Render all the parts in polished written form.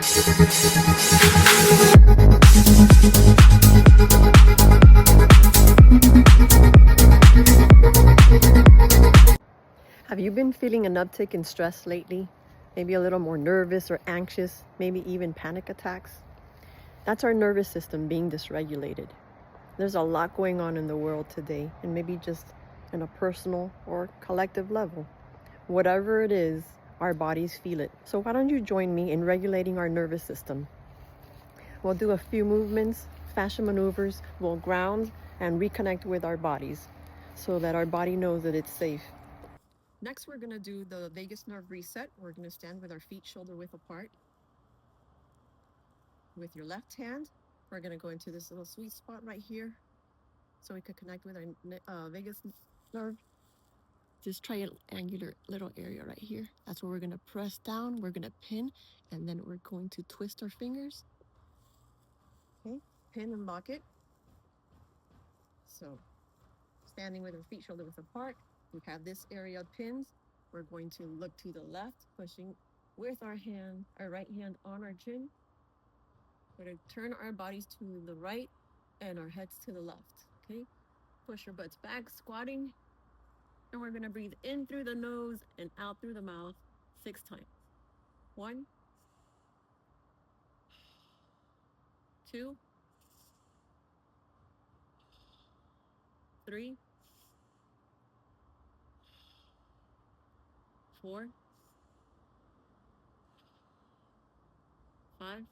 Have you been feeling an uptick in stress lately? Maybe a little more nervous or anxious, maybe even panic attacks? That's our nervous system being dysregulated. There's a lot going on in the world today, and maybe just on a personal or collective level. Whatever it is, our bodies feel it. So why don't you join me in regulating our nervous system? We'll do a few movements, fascial maneuvers, we'll ground and reconnect with our bodies so that our body knows that it's safe. Next, we're gonna do the vagus nerve reset. We're gonna stand with our feet shoulder width apart. With your left hand, we're gonna go into this little sweet spot right here so we could connect with our vagus nerve. This triangular little area right here. That's where we're gonna press down, we're gonna pin, and then we're going to twist our fingers. Okay, pin and lock it. So, standing with our feet shoulder width apart, we have this area pinned. We're going to look to the left, pushing with our right hand on our chin. We're going to turn our bodies to the right and our heads to the left. Okay, push your butts back, squatting. And we're going to breathe in through the nose and out through the mouth 6 times. 1, 2, 3, 4, 5,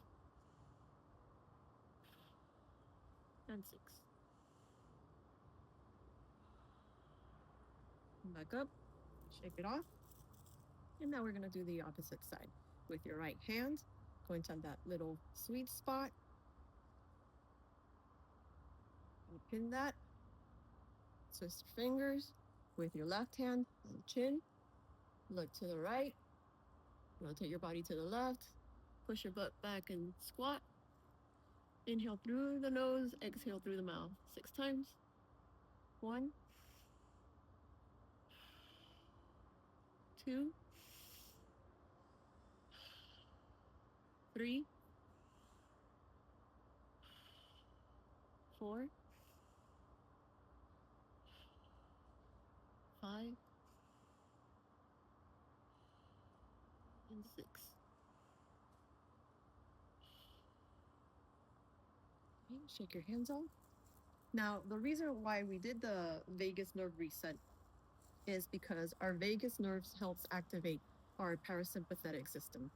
and 6. Back up, shake it off. And now we're going to do the opposite side. With your right hand, going to that little sweet spot. You pin that. Twist your fingers with your left hand on the chin. Look to the right. Rotate your body to the left. Push your butt back and squat. Inhale through the nose, exhale through the mouth 6 times. 1, 2, 3, 4, 5, and 6. Okay, shake your hands off. Now, the reason why we did the vagus nerve reset is because our vagus nerves helps activate our parasympathetic system.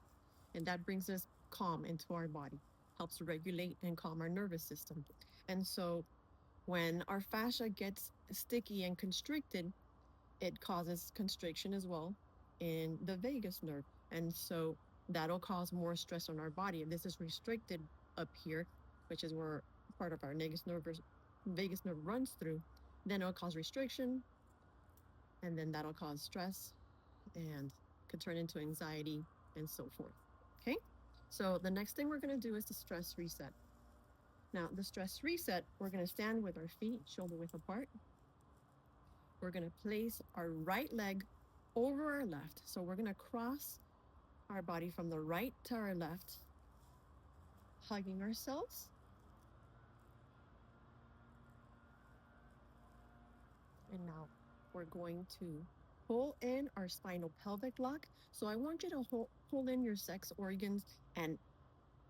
And that brings us calm into our body, helps regulate and calm our nervous system. And so when our fascia gets sticky and constricted, it causes constriction as well in the vagus nerve. And so that'll cause more stress on our body. If this is restricted up here, which is where part of our vagus nerve runs through, then it'll cause restriction, and then that'll cause stress and could turn into anxiety and so forth. Okay, so the next thing we're going to do is the stress reset. Now, the stress reset, we're going to stand with our feet shoulder width apart. We're going to place our right leg over our left. So we're going to cross our body from the right to our left, hugging ourselves. And now we're going to pull in our spinal pelvic lock. So I want you to pull in your sex organs and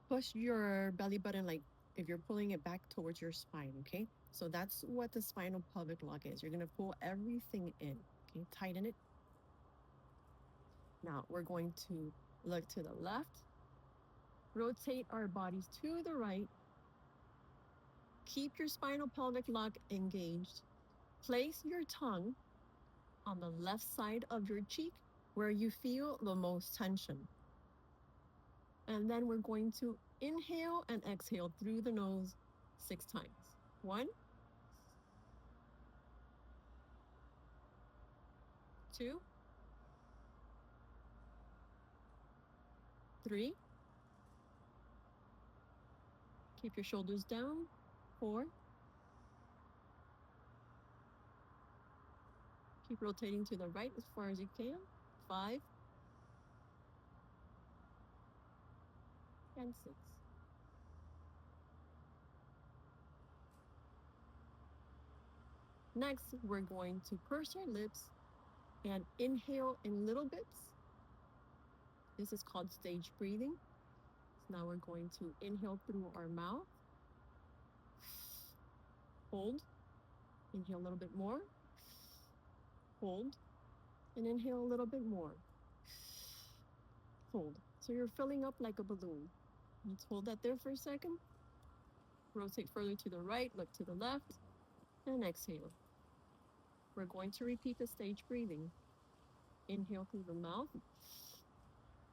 push your belly button like if you're pulling it back towards your spine, okay? So that's what the spinal pelvic lock is. You're gonna pull everything in, okay? Tighten it. Now we're going to look to the left, rotate our bodies to the right, keep your spinal pelvic lock engaged, place your tongue on the left side of your cheek where you feel the most tension. And then we're going to inhale and exhale through the nose 6 times. 1, 2, 3. Keep your shoulders down. 4. Keep rotating to the right as far as you can. 5. and 6. Next, we're going to purse our lips and inhale in little bits. This is called stage breathing. So now we're going to inhale through our mouth. Hold. Inhale a little bit more. Hold. And inhale a little bit more. Hold. So you're filling up like a balloon. Let's hold that there for a second. Rotate further to the right, look to the left, and exhale. We're going to repeat the stage breathing. Inhale through the mouth.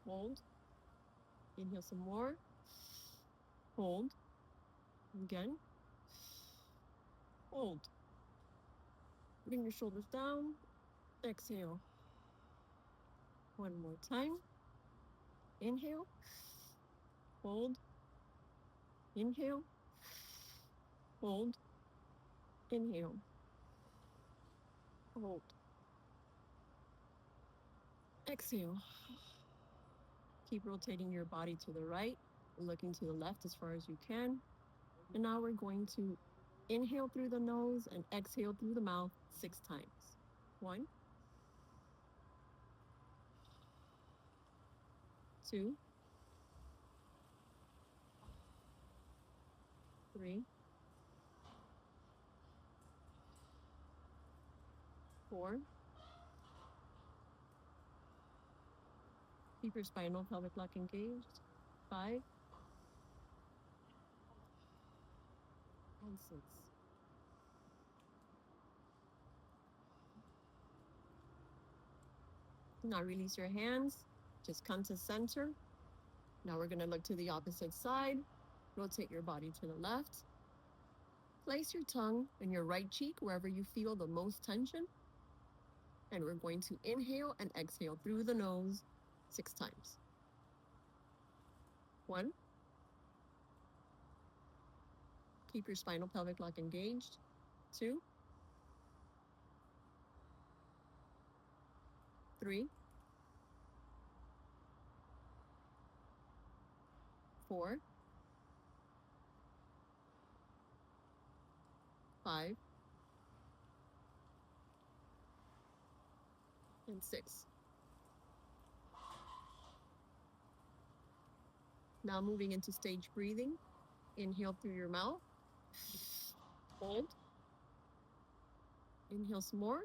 Hold. Inhale some more. Hold. Again. Hold. Bring your shoulders down. Exhale. One more time. Inhale. Hold. Inhale. Hold. Inhale. Hold. Exhale. Keep rotating your body to the right, looking to the left as far as you can. And now we're going to inhale through the nose and exhale through the mouth 6 times. 1, 2, 3, 4. Keep your spinal pelvic block engaged. 5 and 6. Now release your hands. Just come to center. Now we're going to look to the opposite side. Rotate your body to the left. Place your tongue in your right cheek wherever you feel the most tension. And we're going to inhale and exhale through the nose 6 times. 1. Keep your spinal pelvic block engaged. 2, 3, 4, 5, and 6. Now moving into stage breathing. Inhale through your mouth. Hold. Inhale some more.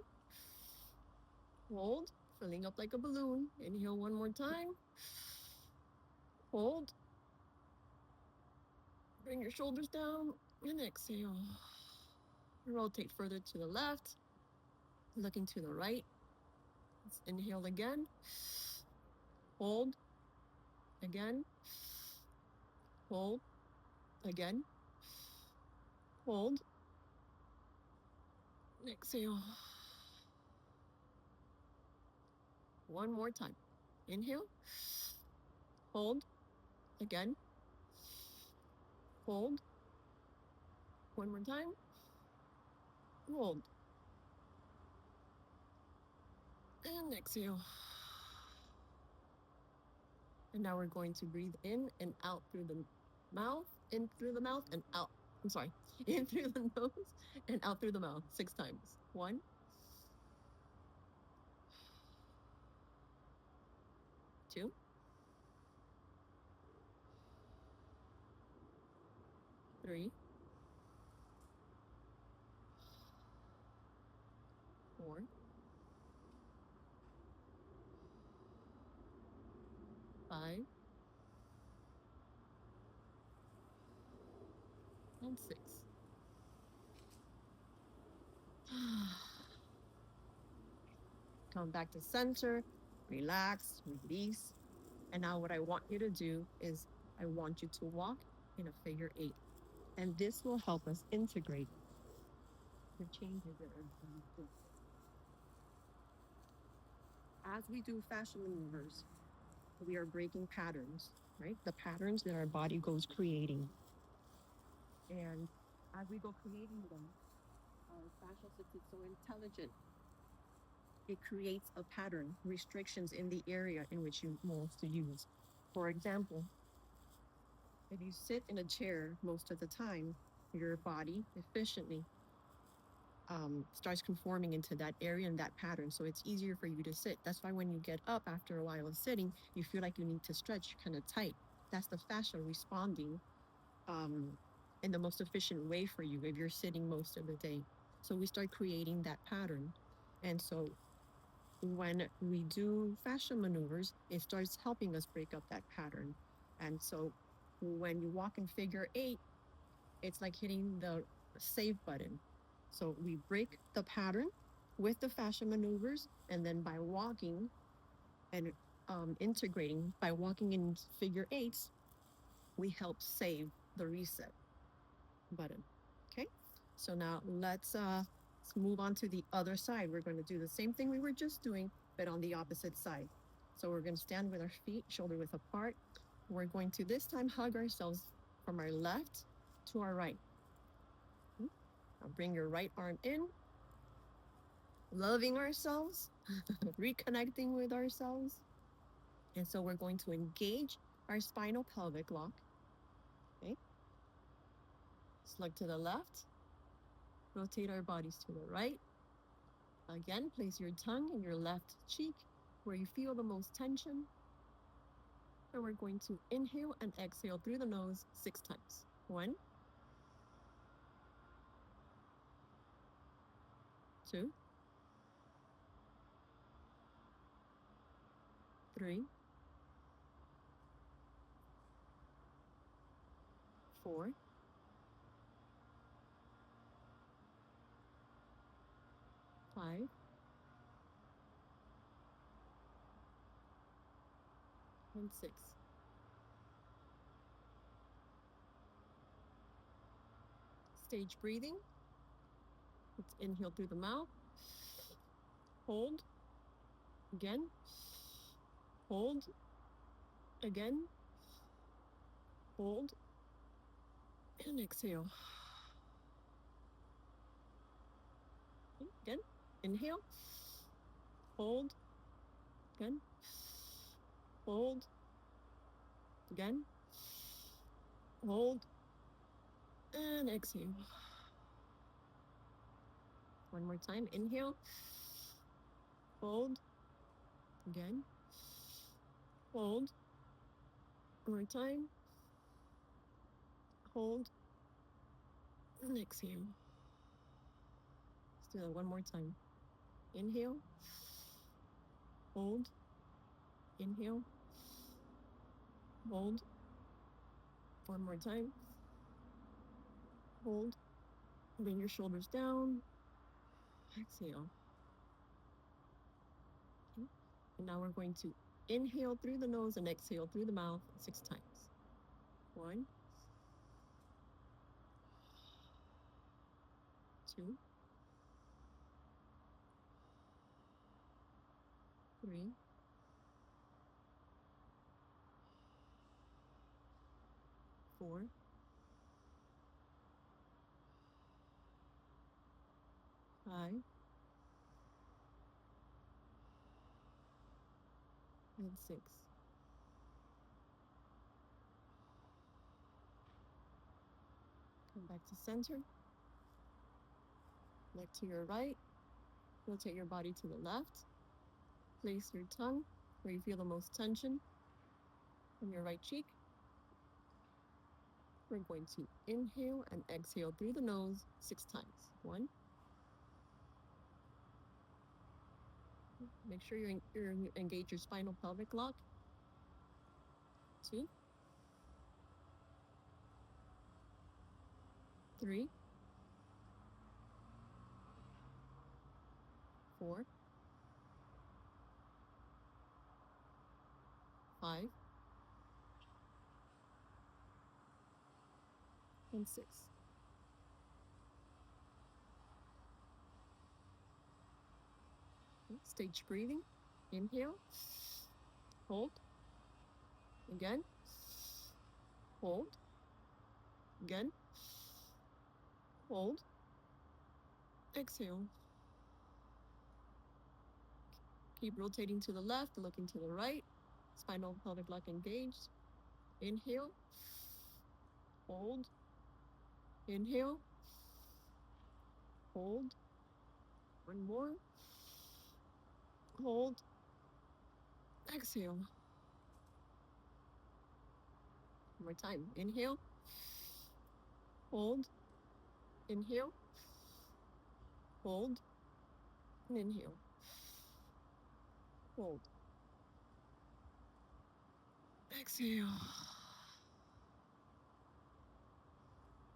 Hold. Filling up like a balloon. Inhale one more time. Hold. Bring your shoulders down and exhale. Rotate further to the left. Looking to the right. Let's inhale again. Hold. Again. Hold. Again. Hold. Exhale. One more time. Inhale. Hold. Again. Hold. One more time. Hold. And exhale. And now we're going to breathe in and out through the mouth, in through the mouth and out. I'm sorry. In through the nose and out through the mouth 6 times. 1, 2, 3, 4, 5, and 6. Come back to center, relax, release. And now what I want you to do is I want you to walk in a figure 8. And this will help us integrate the changes that are going through. As we do fascial maneuvers, we are breaking patterns, right? The patterns that our body goes creating. And as we go creating them, our fascial system is so intelligent. It creates a pattern, restrictions in the area in which you want to use. For example, If you sit in a chair most of the time, your body efficiently starts conforming into that area and that pattern. So it's easier for you to sit. That's why when you get up after a while of sitting, you feel like you need to stretch kind of tight. That's the fascia responding in the most efficient way for you if you're sitting most of the day. So we start creating that pattern. And so when we do fascia maneuvers, it starts helping us break up that pattern. And so when you walk in figure 8, it's like hitting the save button. So we break the pattern with the fascia maneuvers, and then by walking and integrating, by walking in figure 8s, we help save the reset button. Okay, so now let's move on to the other side. We're going to do the same thing we were just doing, but on the opposite side. So we're going to stand with our feet shoulder width apart. We're going to this time hug ourselves from our left to our right. Now bring your right arm in, loving ourselves, reconnecting with ourselves. And so we're going to engage our spinal pelvic lock. Okay. Slug to the left, rotate our bodies to the right. Again, place your tongue in your left cheek where you feel the most tension. And we're going to inhale and exhale through the nose 6 times. 1, 2, 3, 4, 5, and 6. Stage breathing. Let's inhale through the mouth. Hold. Again. Hold. Again. Hold. And exhale. Again. Inhale. Hold. Again. Hold. Again. Hold. And exhale. One more time. Inhale. Hold. Again. Hold. One more time. Hold. And exhale. Let's do that one more time. Inhale. Hold. Inhale. Hold. One more time. Hold. Bring your shoulders down. Exhale. Okay. And now we're going to inhale through the nose and exhale through the mouth 6 times. 1, 2, 3, 4, 5, and 6. Come back to center. Neck to your right. Rotate your body to the left. Place your tongue where you feel the most tension in your right cheek. We're going to inhale and exhale through the nose 6 times. 1. Make sure you engage your spinal pelvic lock. 2, 3, 4, 5, and 6. Okay. Stage breathing. Inhale. Hold. Again. Hold. Again. Hold. Exhale. Keep rotating to the left, looking to the right. Spinal pelvic lock engaged. Inhale. hold, inhale, hold, one more, hold, exhale. One more time, inhale, hold, inhale, hold, inhale, hold, exhale.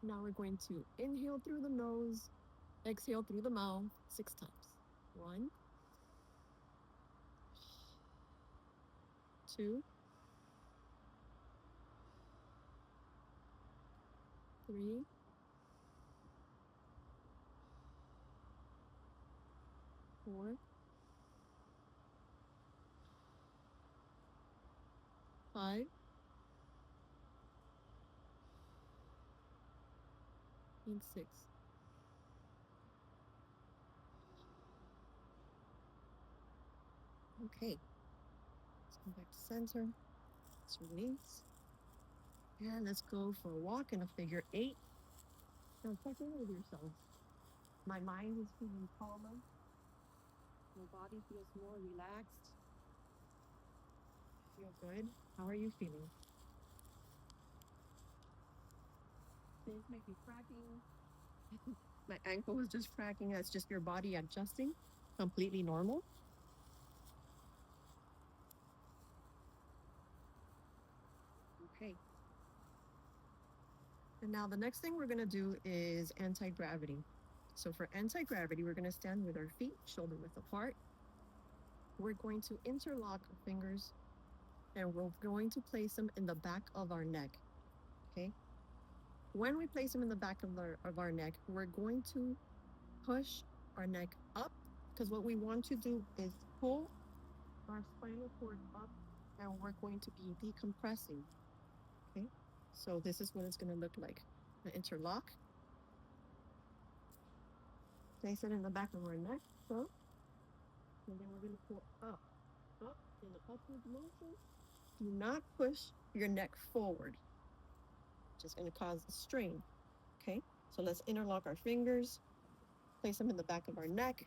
Now we're going to inhale through the nose, exhale through the mouth 6 times. 1, 2, 3, 4, 5, and 6. Okay, let's come back to center. Let's release. And let's go for a walk in a figure 8. Now check in with yourself. My mind is feeling calmer. My body feels more relaxed. Feel good. How are you feeling? Things might be cracking. My ankle is just cracking. That's just your body adjusting. Completely normal. Okay. And now the next thing we're going to do is anti-gravity. So for anti-gravity, we're going to stand with our feet shoulder width apart. We're going to interlock our fingers and we're going to place them in the back of our neck. Okay. When we place them in the back of our neck, we're going to push our neck up, because what we want to do is pull our spinal cord up and we're going to be decompressing. Okay. So this is what it's going to look like. The interlock. Place it in the back of our neck. So, and then we're going to pull up in the upward motion. Do not push your neck forward. Just going to cause a strain. Okay. So let's interlock our fingers. Place them in the back of our neck.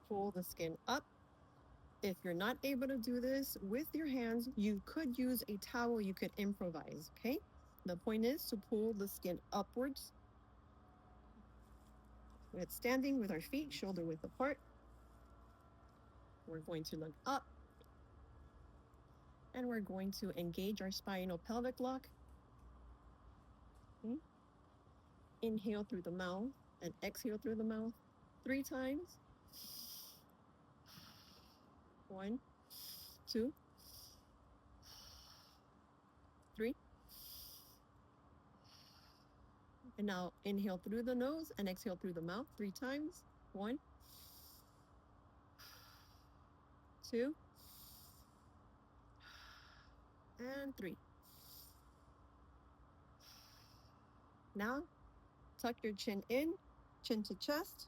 Pull the skin up. If you're not able to do this with your hands, you could use a towel. You could improvise, okay? The point is to pull the skin upwards. We're standing with our feet shoulder width apart. We're going to look up. And we're going to engage our spinal pelvic lock. Okay. Inhale through the mouth and exhale through the mouth 3 times. 1, 2, 3. And now inhale through the nose and exhale through the mouth 3 times. 1, 2, and 3. Now, tuck your chin in, chin to chest.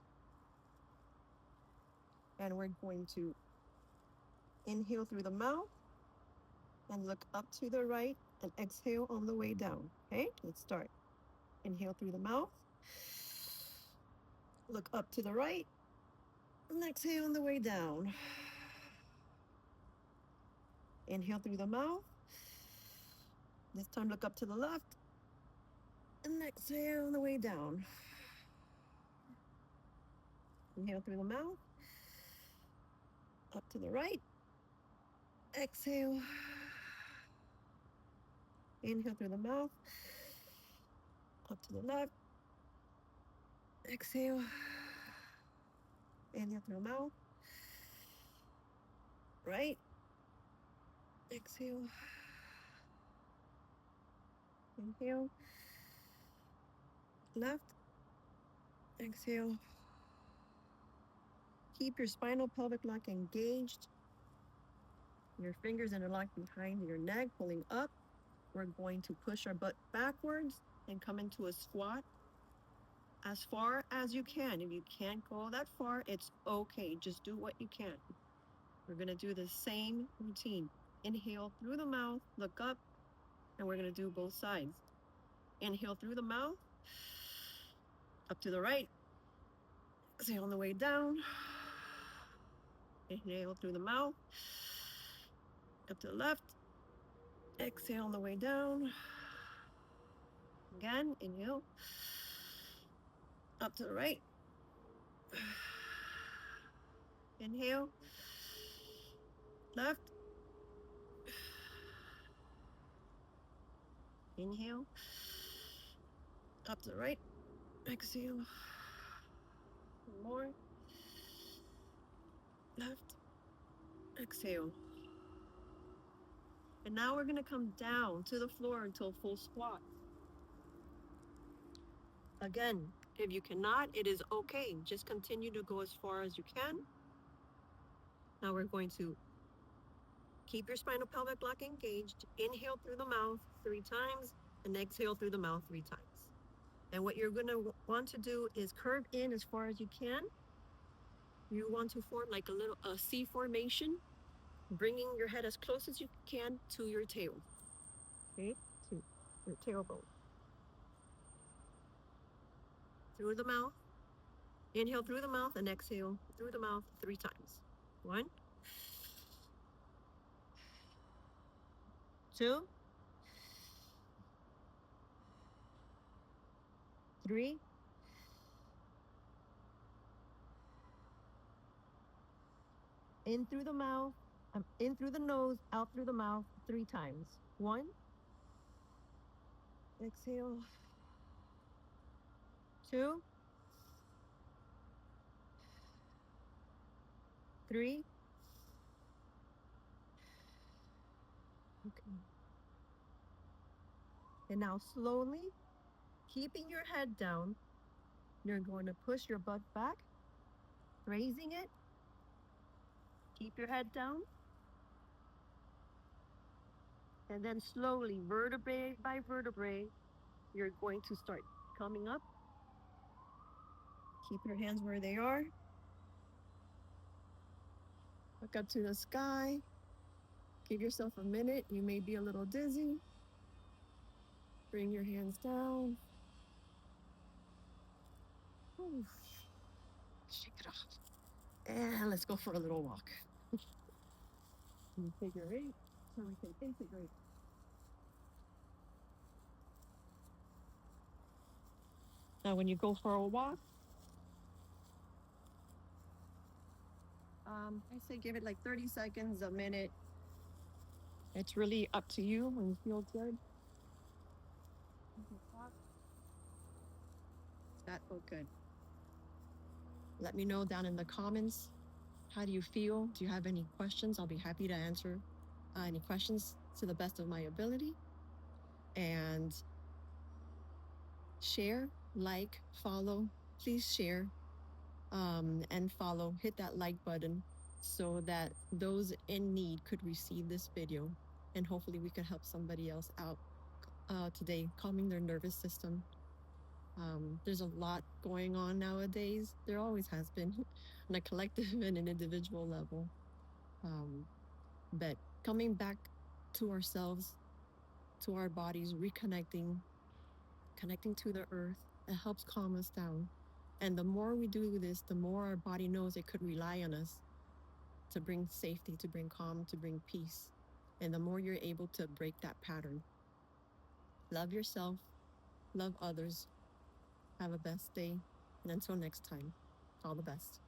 And we're going to inhale through the mouth and look up to the right and exhale on the way down. Okay, let's start. Inhale through the mouth. Look up to the right and exhale on the way down. Inhale through the mouth. This time look up to the left and exhale on the way down. Inhale through the mouth. Up to the right. Exhale. Inhale through the mouth. Up to the left. Exhale. Inhale through the mouth. Right. Exhale. Inhale. Left. Exhale. Keep your spinal pelvic lock engaged. Your fingers interlock behind your neck, pulling up. We're going to push our butt backwards and come into a squat as far as you can. If you can't go that far, it's okay. Just do what you can. We're going to do the same routine. Inhale through the mouth, look up, And we're going to do both sides. Inhale through the mouth, up to the right. Exhale on the way down. Inhale through the mouth, up to the left. Exhale on the way down. Again, inhale, up to the right. Inhale, left. Inhale, up to the right. Exhale. One more. Left. Exhale. And now we're going to come down to the floor until full squat. Again, if you cannot, it is okay. Just continue to go as far as you can. Now we're going to keep your spinal pelvic block engaged. Inhale through the mouth 3 times and exhale through the mouth 3 times. And what you're going to want to do is curve in as far as you can. You want to form like a C formation, bringing your head as close as you can to your tail. Okay, to your tailbone. Through the mouth. Inhale through the mouth and exhale through the mouth 3 times. 1, 2, 3, 4. In through the mouth, in through the nose, out through the mouth 3 times. 1, exhale. 2, 3. Okay. And now slowly, keeping your head down, you're going to push your butt back, raising it. Keep your head down. And then slowly, vertebrae by vertebrae, you're going to start coming up. Keep your hands where they are. Look up to the sky. Give yourself a minute. You may be a little dizzy. Bring your hands down. Oof. Shake it off. And let's go for a little walk. Figure 8, so we can integrate. Now, when you go for a walk, I say give it like 30 seconds, a minute. It's really up to you when you feel good. That felt good. Let me know down in the comments. How do you feel? Do you have any questions? I'll be happy to answer any questions to the best of my ability. And share, like, follow. Please share and follow. Hit that like button so that those in need could receive this video. And hopefully we could help somebody else out today, calming their nervous system. There's a lot going on nowadays. There always has been on a collective and an individual level. But coming back to ourselves, to our bodies, reconnecting, connecting to the earth, it helps calm us down. And the more we do this, the more our body knows it could rely on us to bring safety, to bring calm, to bring peace. And the more you're able to break that pattern. Love yourself, love others. Have a best day. And until next time, all the best.